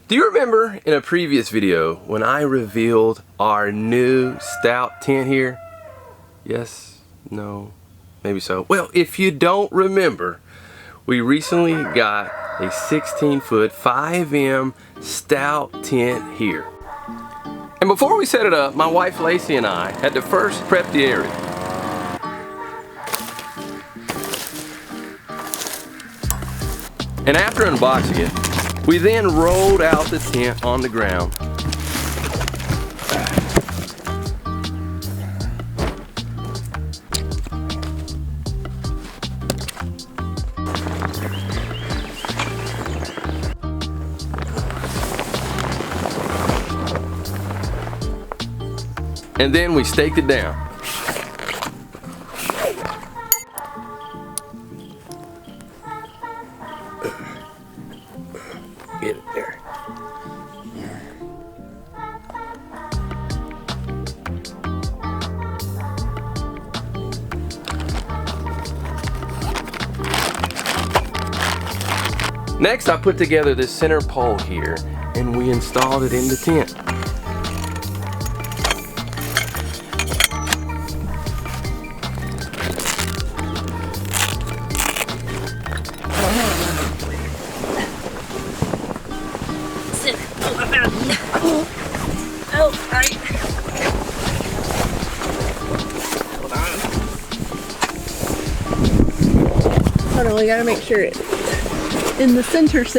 Do you remember in a previous video when I revealed our new stout tent here? Yes? No? Maybe so. Well, if you don't remember, we recently got a 16-foot 5M stout tent here. And before we set it up, my wife Lacie and I had to first prep the area. And after unboxing it, we then rolled out the tent on the ground. And then we staked it down. Get it there. Next, I put together this center pole here and we installed it in the tent. Oh, right. Hold on, we gotta make sure it's in the center. Okay.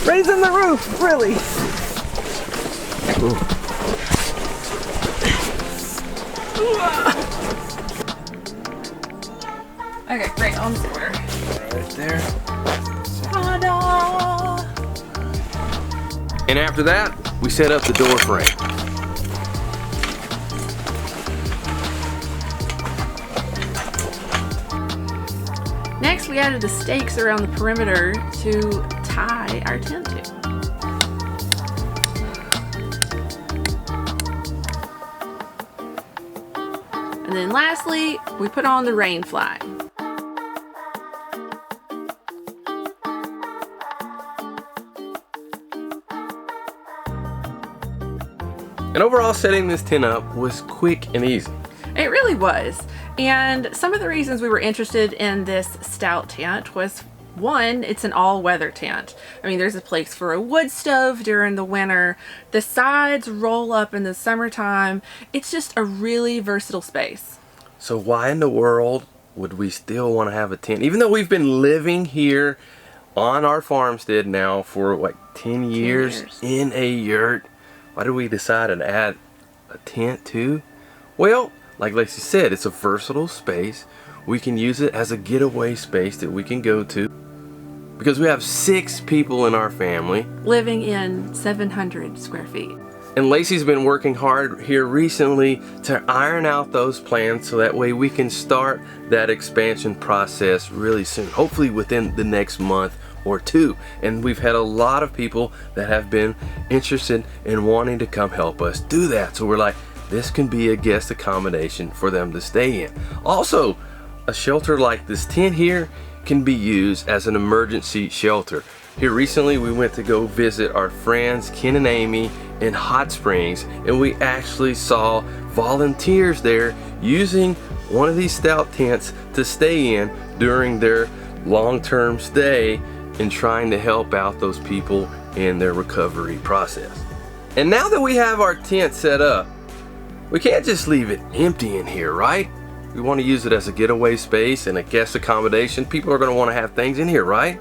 Raising the roof, really. Okay, great, on the order. Right there. Ta-da! And after that, we set up the door frame. Next, we added the stakes around the perimeter to tie our tent to. And then lastly, we put on the rain fly. And overall, setting this tent up was quick and easy. It really was. And some of the reasons we were interested in this stout tent was, one, it's an all-weather tent. I mean, there's a place for a wood stove during the winter. The sides roll up in the summertime. It's just a really versatile space. So why in the world would we still want to have a tent? Even though we've been living here on our farmstead now for like 10 years in a yurt, why did we decide to add a tent too? Well, like Lacie said, it's a versatile space. We can use it as a getaway space that we can go to because we have 6 people in our family living in 700 square feet. And Lacie's been working hard here recently to iron out those plans so that way we can start that expansion process really soon, hopefully within the next month or 2. And we've had a lot of people that have been interested in wanting to come help us do that. So we're like, this can be a guest accommodation for them to stay in. Also, a shelter like this tent here can be used as an emergency shelter. Here recently we went to go visit our friends Ken and Amy in Hot Springs, and we actually saw volunteers there using one of these stout tents to stay in during their long-term stay and trying to help out those people in their recovery process. And now that we have our tent set up, we can't just leave it empty in here, right? We want to use it as a getaway space and a guest accommodation. People are going to want to have things in here, right?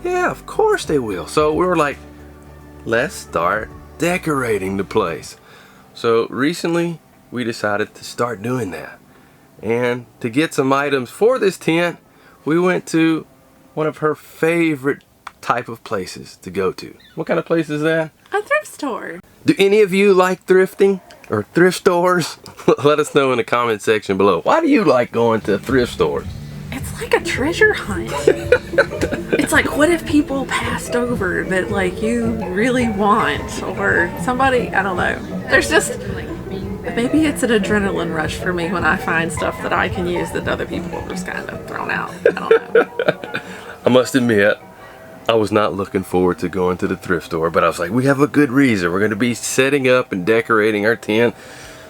Yeah, of course they will. So we were like, let's start decorating the place. So recently we decided to start doing that. And to get some items for this tent, we went to one of her favorite type of places to go to. What kind of place is that? A thrift store. Do any of you like thrifting or thrift stores? Let us know in the comment section below. Why do you like going to thrift stores? It's like a treasure hunt. It's like, what if people passed over that like you really want, or somebody, I don't know. There's just, maybe it's an adrenaline rush for me when I find stuff that I can use that other people have just kind of thrown out. I don't know. I must admit, I was not looking forward to going to the thrift store, but I was like, we have a good reason. We're going to be setting up and decorating our tent,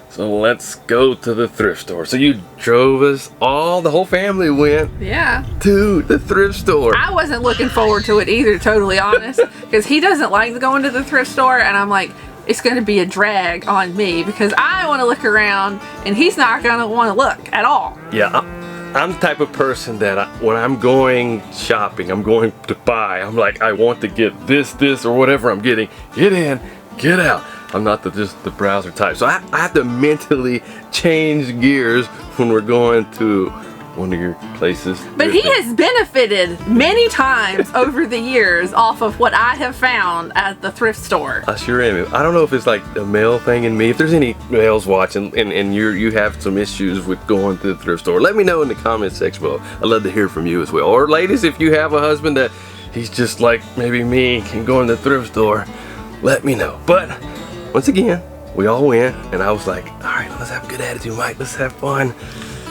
so let's go to the thrift store. So you drove us, the whole family went to the thrift store. I wasn't looking forward to it either, totally honest, because he doesn't like going to the thrift store, and I'm like, it's going to be a drag on me because I want to look around and he's not going to want to look at all. Yeah, I'm the type of person that when I'm going shopping, I'm going to buy, I'm like, I want to get this, or whatever I'm getting. Get in, get out. I'm not just the browser type. So I have to mentally change gears when we're going to one of your places. But he has benefited many times over the years off of what I have found at the thrift store. I sure am. I don't know if it's like a male thing in me. If there's any males watching and you have some issues with going to the thrift store, let me know in the comment section below. I'd love to hear from you as well. Or ladies, if you have a husband that he's just like maybe me and going to the thrift store, let me know. But once again, we all went and I was like, all right, let's have a good attitude, Mike. Let's have fun.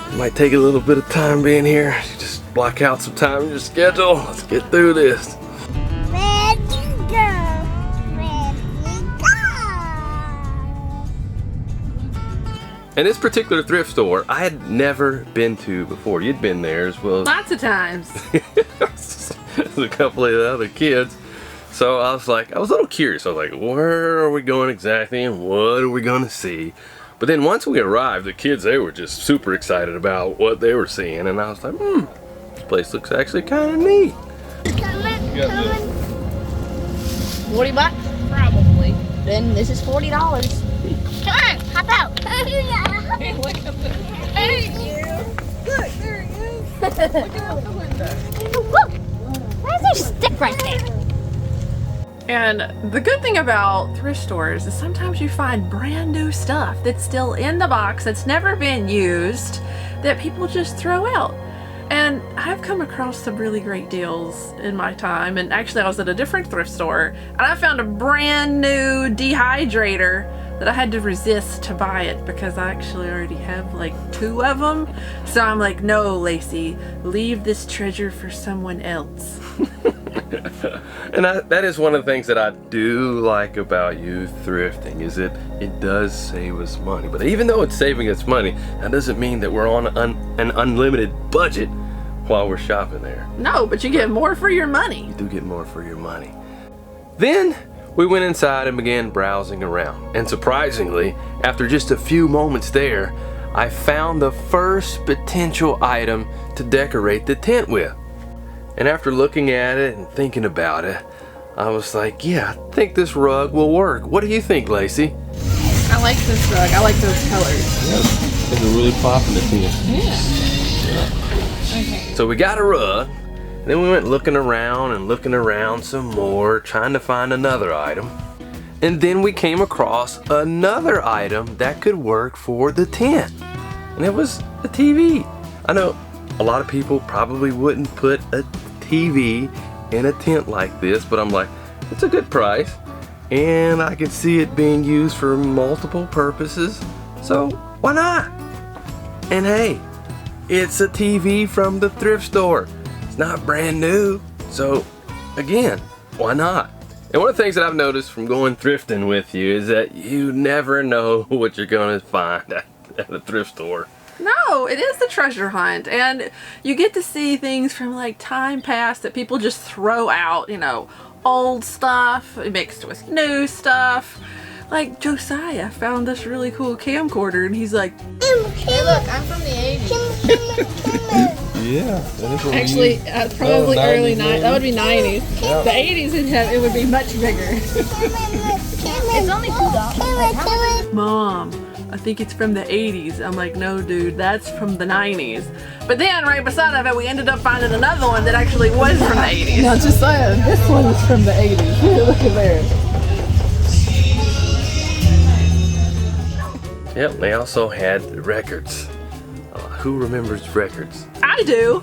It might take a little bit of time being here. Just block out some time in your schedule. Let's get through this. Ready, go. Ready, go. And this particular thrift store, I had never been to before. You'd been there as well. Lots of times. There's a couple of the other kids. So I was like, I was a little curious. I was like, where are we going exactly and what are we going to see? But then once we arrived, the kids, they were just super excited about what they were seeing. And I was like, this place looks actually kind of neat. $40? Probably. Then this is $40. Come on, hop out. Hey, look at this. Thank you. Look, there he is. Look out the window. Look, where's their stick right there? And the good thing about thrift stores is sometimes you find brand new stuff that's still in the box, that's never been used, that people just throw out. And I've come across some really great deals in my time. And actually I was at a different thrift store and I found a brand new dehydrator that I had to resist to buy it because I actually already have like 2 of them. So I'm like, no, Lacie, leave this treasure for someone else. And that is one of the things that I do like about you thrifting, is it does save us money. But even though it's saving us money, that doesn't mean that we're on an unlimited budget while we're shopping there. No, but you get more for your money. You do get more for your money. Then we went inside and began browsing around. And surprisingly, after just a few moments there, I found the first potential item to decorate the tent with. And after looking at it and thinking about it, I was like, yeah, I think this rug will work. What do you think, Lacie? I like this rug. I like those colors. Yeah, it's really popping the tent. Yeah. Okay. So we got a rug, and then we went looking around some more, trying to find another item. And then we came across another item that could work for the tent. And it was a TV. I know a lot of people probably wouldn't put a TV in a tent like this, but I'm like, it's a good price. And I can see it being used for multiple purposes. So why not? And hey, it's a TV from the thrift store. It's not brand new. So again, why not? And one of the things that I've noticed from going thrifting with you is that you never know what you're gonna find at a thrift store. No, it is the treasure hunt, and you get to see things from like time past that people just throw out, you know, old stuff mixed with new stuff. Like Josiah found this really cool camcorder and he's like, Hey look, I'm from the 80s. Yeah, that is what actually probably early 90s, that would be 90s. Yeah. The 80s it would be much bigger. It's only $2. Mom, I think it's from the 80s. I'm like, no dude, that's from the 90s. But then right beside of it, we ended up finding another one that actually was from the 80s. Now just saying, this one is from the 80s. Look at there. Yep, they also had records. Who remembers records? I do.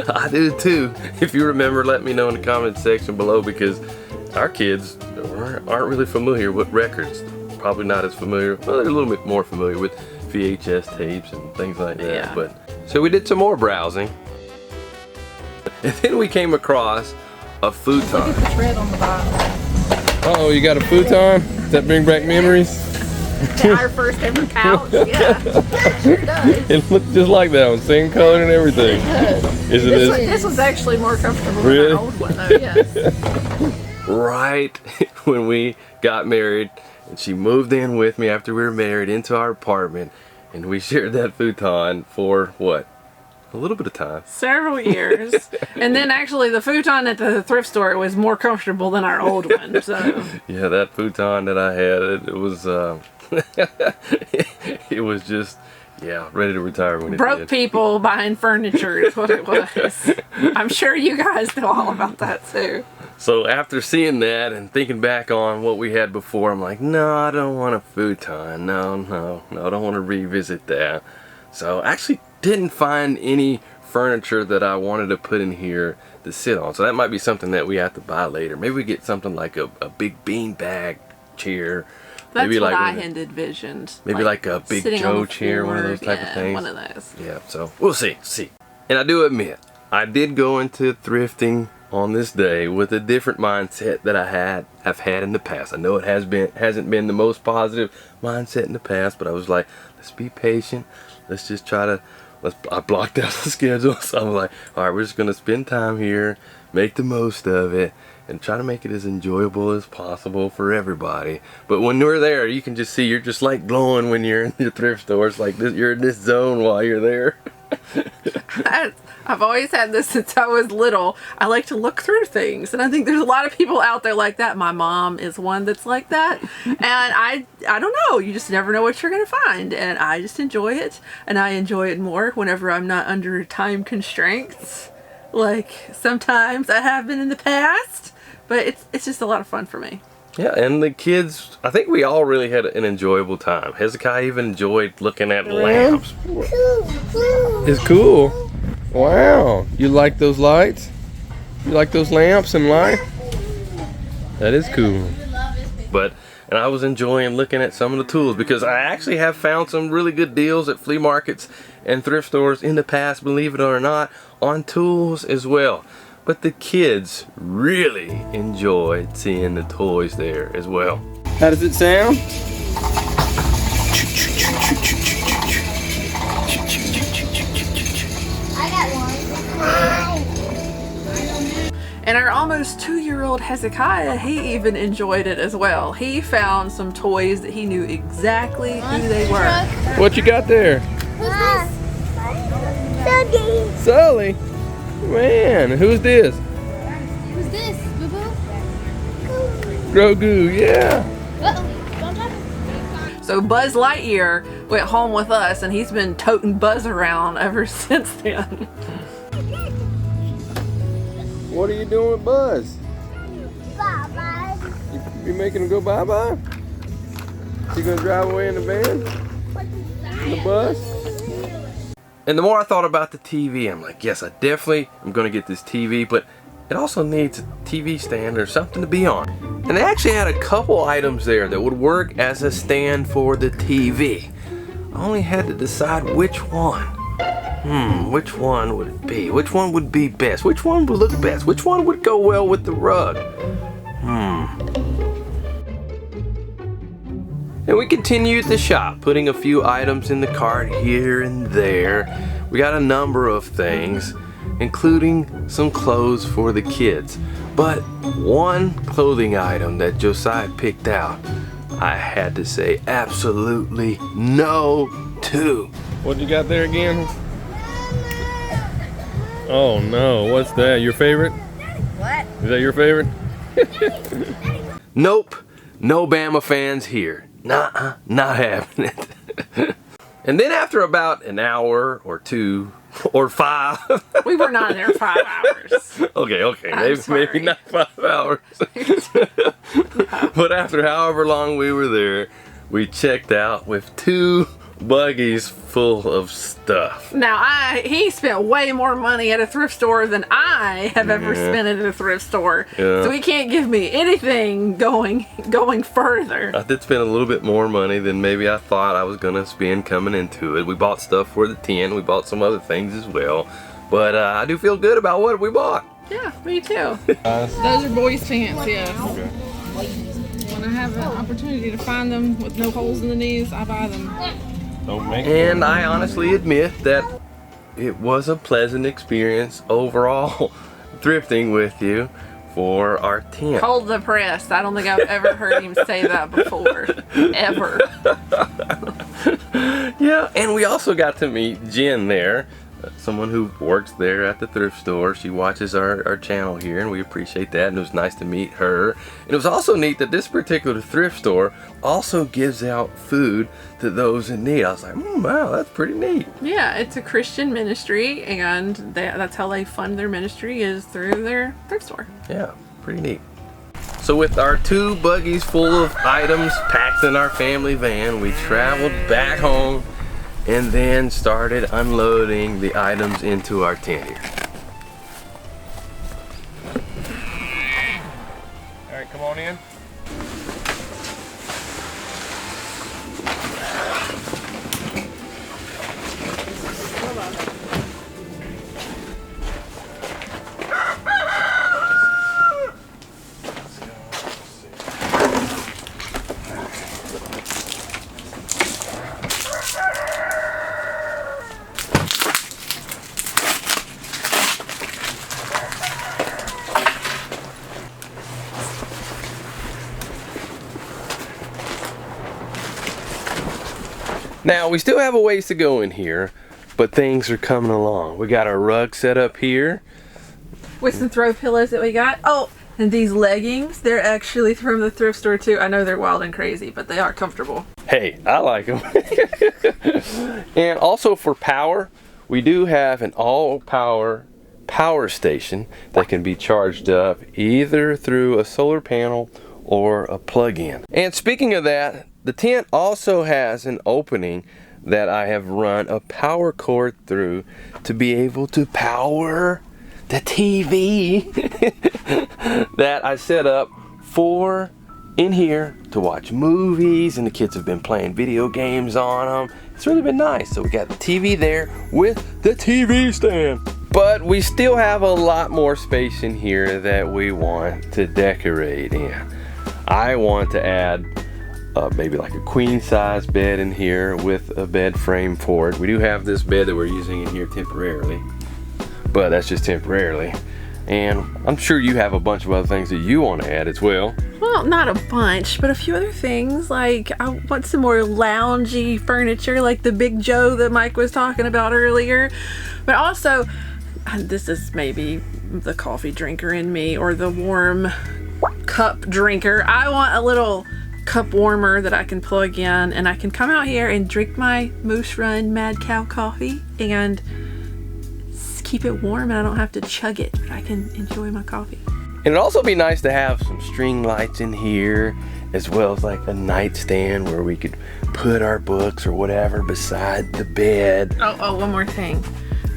I do too. If you remember, let me know in the comment section below, because our kids aren't really familiar with records. Probably not as familiar. Well, they're a little bit more familiar with VHS tapes and things like that. Yeah. But so we did some more browsing. And then we came across a futon. The tread on the bottom. Oh, you got a futon? Does that bring back memories? Our first ever couch. Yeah. Sure does. It looked just like that one, same color and everything. Is it This was actually more comfortable Really? than our old one, though. Yes. right when we got married, and she moved in with me after we were married into our apartment, and we shared that futon for what? A little bit of time. Several years. And then actually the futon at the thrift store was more comfortable than our old one. So Yeah, that futon that I had, it was it was just, yeah, ready to retire when it broke did. people buying furniture is what it was. I'm sure you guys know all about that too. So after seeing that and thinking back on what we had before, I'm like, no, I don't want a futon. No, I don't want to revisit that. So I actually didn't find any furniture that I wanted to put in here to sit on. So that might be something that we have to buy later. Maybe we get something like a big bean bag chair. That's maybe what like I had envisioned. maybe like a big sitting on Joe the chair, one of floor. those type of Yeah, things. one of those. Yeah, so we'll see. And I do admit, I did go into thrifting on this day with a different mindset that have had in the past. I know it hasn't been the most positive mindset in the past, but I was like, let's be patient. Let's just try to, I blocked out the schedule, so I was like, all right, we're just gonna spend time here, make the most of it, and try to make it as enjoyable as possible for everybody. But when we're there, you can just see you're just like glowing when you're in the thrift store. It's like this, you're in this zone while you're there. I've always had this since I was little. I like to look through things, and I think there's a lot of people out there like that. My mom is one that's like that, and I don't know. You just never know what you're gonna find, and I just enjoy it, and I enjoy it more whenever I'm not under time constraints. Like sometimes I have been in the past, but it's just a lot of fun for me. Yeah, and the kids, I think we all really had an enjoyable time. Hezekiah even enjoyed looking at lamps. It's cool. Wow. You like those lights? You like those lamps and light? That is cool. And I was enjoying looking at some of the tools because I actually have found some really good deals at flea markets and thrift stores in the past, believe it or not, on tools as well. But the kids really enjoyed seeing the toys there as well. How does it sound? I got one. And our almost 2-year-old Hezekiah, he even enjoyed it as well. He found some toys that he knew exactly who they were. What you got there? Who's this? Sully. Man, who's this? Who's this? Boo Boo? Grogu, yeah. Uh-oh. Don't touch him. So Buzz Lightyear went home with us, and he's been toting Buzz around ever since then. What are you doing with Buzz? Bye-bye. You making him go bye-bye? Is he gonna drive away in the van? In the bus? And the more I thought about the TV, I'm like, yes, I definitely am gonna get this TV, but it also needs a TV stand or something to be on. And they actually had a couple items there that would work as a stand for the TV. I only had to decide which one. Which one would it be? Which one would be best? Which one would look best? Which one would go well with the rug? And we continued to shop, putting a few items in the cart here and there. We got a number of things, including some clothes for the kids. But one clothing item that Josiah picked out, I had to say absolutely no to. What you got there again? Oh no, what's that? Your favorite? What? Is that your favorite? Nope, no Bama fans here. Nuh-uh, not having it. And then after about an hour or 2 or 5. We were not there 5 hours. Okay, maybe not 5 hours. But after however long we were there, we checked out with 2 buggies full of stuff. Now, he spent way more money at a thrift store than I have ever spent at a thrift store. Yeah. So he can't give me anything going further. I did spend a little bit more money than maybe I thought I was gonna spend coming into it. We bought stuff for the tent. We bought some other things as well. But I do feel good about what we bought. Yeah, me too. Those are boys' pants, yes. Okay. When I have an opportunity to find them with no holes in the knees, I buy them. Don't make And I honestly admit that it was a pleasant experience overall thrifting with you for our tent. Hold the press. I don't think I've ever heard him say that before. Ever. Yeah, and we also got to meet Jen there, someone who works there at the thrift store. She watches our channel here, and we appreciate that, and it was nice to meet her. And it was also neat that this particular thrift store also gives out food to those in need. I was like, wow, that's pretty neat. Yeah, it's a Christian ministry, and that's how they fund their ministry, is through their thrift store. Yeah, pretty neat. So with our 2 buggies full of items packed in our family van, we traveled back home and then started unloading the items into our tent here. All right, come on in. Now we still have a ways to go in here, but things are coming along. We got our rug set up here. With some throw pillows that we got. Oh, and these leggings, they're actually from the thrift store too. I know they're wild and crazy, but they are comfortable. Hey, I like them. And also for power, we do have an all-power power station that can be charged up either through a solar panel or a plug-in. And speaking of that, the tent also has an opening that I have run a power cord through to be able to power the TV that I set up for in here to watch movies, and the kids have been playing video games on them. It's really been nice. So we got the TV there with the TV stand. But we still have a lot more space in here that we want to decorate in. I want to add maybe like a queen size bed in here with a bed frame for it. We do have this bed that we're using in here temporarily, but that's just temporarily. And I'm sure you have a bunch of other things that you want to add as well. Well, not a bunch, but a few other things. Like, I want some more loungy furniture, like the Big Joe that Mike was talking about earlier. But also, and this is maybe the coffee drinker in me or the warm cup drinker, I want a little cup warmer that I can plug in, and I can come out here and drink my Moose Run Mad Cow coffee and keep it warm, and I don't have to chug it. I can enjoy my coffee. And it'd also be nice to have some string lights in here, as well as like a nightstand where we could put our books or whatever beside the bed. Oh, one more thing.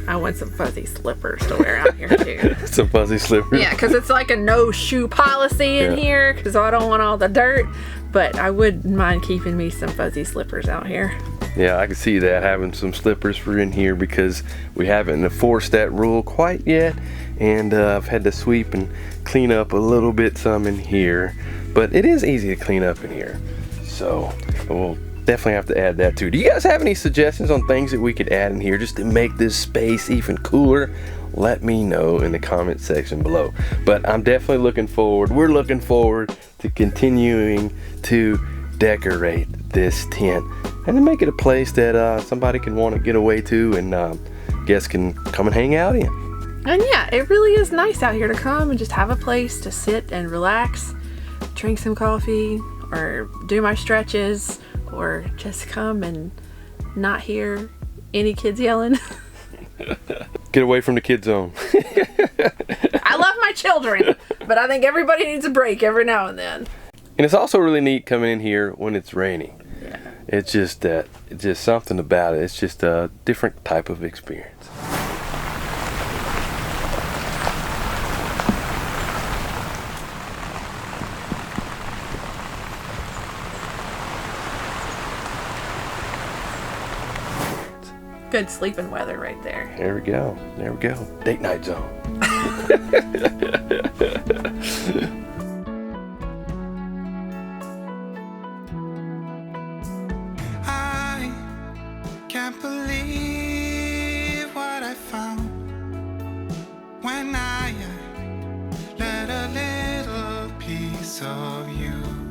I want some fuzzy slippers to wear out here too. Some fuzzy slippers. Yeah, because it's like a no shoe policy in here, because I don't want all the dirt, but I wouldn't mind keeping me some fuzzy slippers out here. Yeah, I can see that, having some slippers for in here, because we haven't enforced that rule quite yet, and I've had to sweep and clean up a little bit some in here, but it is easy to clean up in here, so we'll definitely have to add that too. Do you guys have any suggestions on things that we could add in here just to make this space even cooler? Let me know in the comment section below. But I'm definitely looking forward, we're looking forward to continuing to decorate this tent and to make it a place that somebody can want to get away to, and guests can come and hang out in. And yeah, it really is nice out here to come and just have a place to sit and relax, drink some coffee, or do my stretches, or just come and not hear any kids yelling. Get away from the kid zone. I love my children, but I think everybody needs a break every now and then. And it's also really neat coming in here when it's raining. Yeah. It's just something about it. It's just a different type of experience. Good sleeping weather right there. There we go. There we go. Date night zone. I can't believe what I found when I let a little piece of you